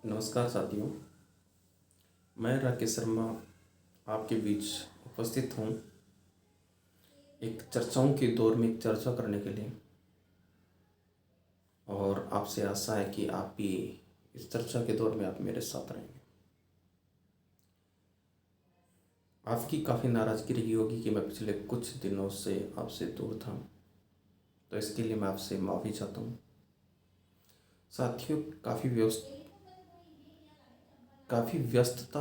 नमस्कार साथियों, मैं राकेश शर्मा आपके बीच उपस्थित हूँ एक चर्चाओं के दौर में एक चर्चा करने के लिए। और आपसे आशा है कि आप भी इस चर्चा के दौर में आप मेरे साथ रहेंगे। आपकी काफ़ी नाराज़गी रही होगी कि मैं पिछले कुछ दिनों से आपसे दूर था, तो इसके लिए मैं आपसे माफ़ी चाहता हूँ। साथियों, काफ़ी व्यस्तता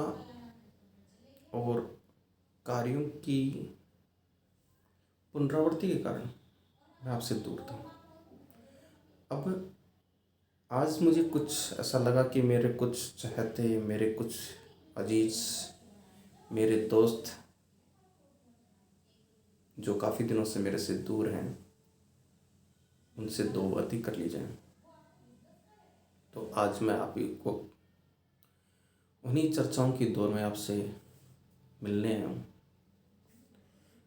और कार्यों की पुनरावृत्ति के कारण मैं आपसे दूर था। अब आज मुझे कुछ ऐसा लगा कि मेरे कुछ चाहते, मेरे कुछ अजीज, मेरे दोस्त जो काफ़ी दिनों से मेरे से दूर हैं, उनसे दो बातें कर ली जाएं। तो आज मैं आप ही को उन्हीं चर्चाओं की दौर में आपसे मिलने आया हूँ।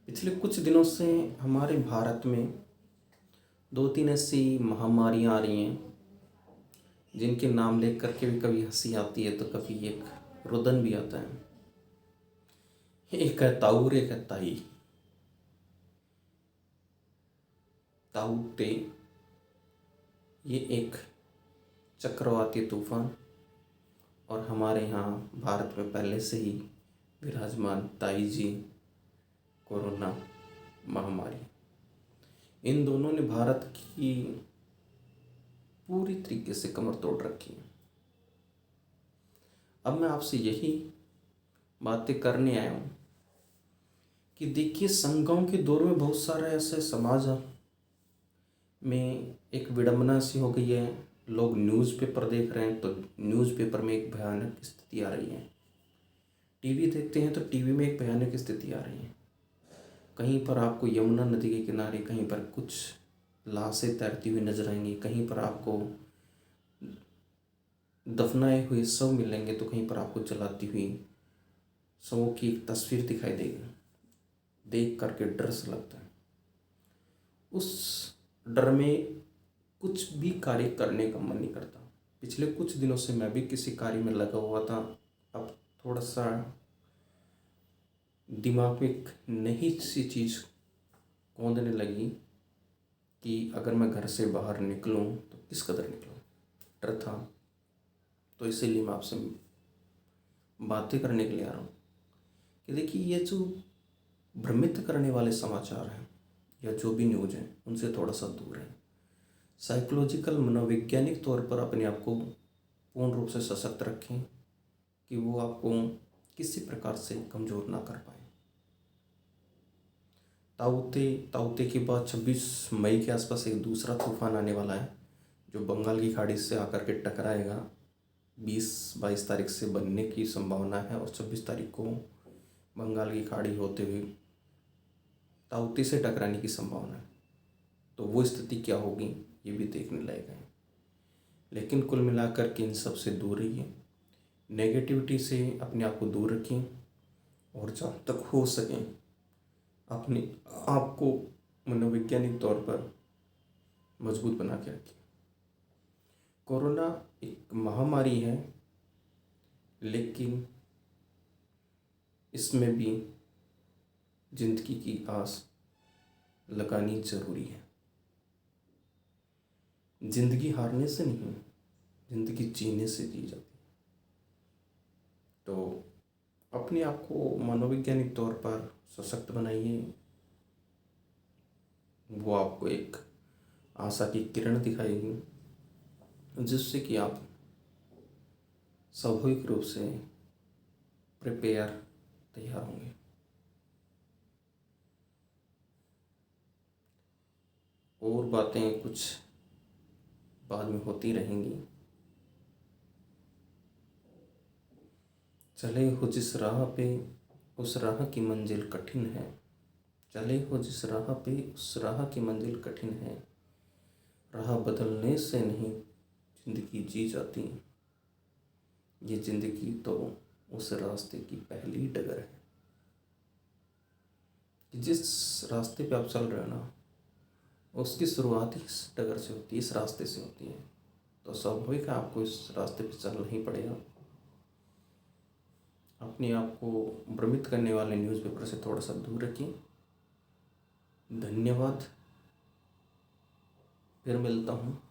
पिछले कुछ दिनों से हमारे भारत में दो तीन ऐसी महामारियाँ आ रही हैं जिनके नाम लेकर कर के भी कभी हंसी आती है तो कभी एक रुदन भी आता है। एक है ताउर, एक है ताई। ताउते ये एक चक्रवाती तूफान और हमारे यहाँ भारत में पहले से ही विराजमान ताई जी कोरोना महामारी, इन दोनों ने भारत की पूरी तरीके से कमर तोड़ रखी है। अब मैं आपसे यही बातें करने आया हूँ कि देखिए, संगम के दौर में बहुत सारे ऐसे समाज में एक विडंबना सी हो गई है। लोग न्यूज़पेपर देख रहे हैं तो न्यूज़पेपर में एक भयानक स्थिति आ रही है, टीवी देखते हैं तो टीवी में एक भयानक स्थिति आ रही है। कहीं पर आपको यमुना नदी के किनारे कहीं पर कुछ लाशें तैरती हुई नजर आएंगी, कहीं पर आपको दफनाए हुए शव मिलेंगे तो कहीं पर आपको जलाती हुई शवों की एक तस्वीर दिखाई देगी। देख करके डर सा लगता है। उस डर में कुछ भी कार्य करने का मन नहीं करता। पिछले कुछ दिनों से मैं भी किसी कार्य में लगा हुआ था। अब थोड़ा सा दिमाग में एक नई सी चीज़ कौंधने लगी कि अगर मैं घर से बाहर निकलूं तो किस कदर निकलूं। डर था, तो इसीलिए मैं आपसे बातें करने के लिए आ रहा हूँ कि देखिए, ये जो भ्रमित करने वाले समाचार हैं या जो भी न्यूज़ हैं, उनसे थोड़ा सा दूर है। साइकोलॉजिकल, मनोवैज्ञानिक तौर पर अपने आप को पूर्ण रूप से सशक्त रखें कि वो आपको किसी प्रकार से कमज़ोर ना कर पाए। ताउते ताउते के बाद 26 मई के आसपास एक दूसरा तूफान आने वाला है जो बंगाल की खाड़ी से आकर के टकराएगा। 20-22 तारीख से बनने की संभावना है और 26 तारीख को बंगाल की खाड़ी होते हुए ताउते से टकराने की संभावना है। तो वो स्थिति क्या होगी ये भी देखने लायक है। लेकिन कुल मिलाकर के इन सब से दूर रहिए, नेगेटिविटी से अपने आप को दूर रखें और जहाँ तक हो सकें अपने आप को मनोवैज्ञानिक तौर पर मजबूत बना के रखें। कोरोना एक महामारी है, लेकिन इसमें भी जिंदगी की आस लगानी जरूरी है। जिंदगी हारने से नहीं, जिंदगी जीने से जी जाती है। तो अपने आप को मनोवैज्ञानिक तौर पर सशक्त बनाइए। वो आपको एक आशा की किरण दिखाएगी जिससे कि आप स्वाभाविक रूप से तैयार होंगे। और बातें कुछ बाद में होती रहेंगी। चले हो जिस राह पे उस राह की मंजिल कठिन है। चले हो जिस राह पे उस राह की मंजिल कठिन है। राह बदलने से नहीं जिंदगी जी जाती। ये जिंदगी तो उस रास्ते की पहली डगर है। जिस रास्ते पे आप चल रहे हो ना, उसकी शुरुआत ही इस डगर से होती है, इस रास्ते से होती है। तो स्वाभाविक है आपको इस रास्ते पे चलना ही पड़ेगा। अपने आप को भ्रमित करने वाले न्यूज़पेपर से थोड़ा सा दूर रखिए। धन्यवाद। फिर मिलता हूँ।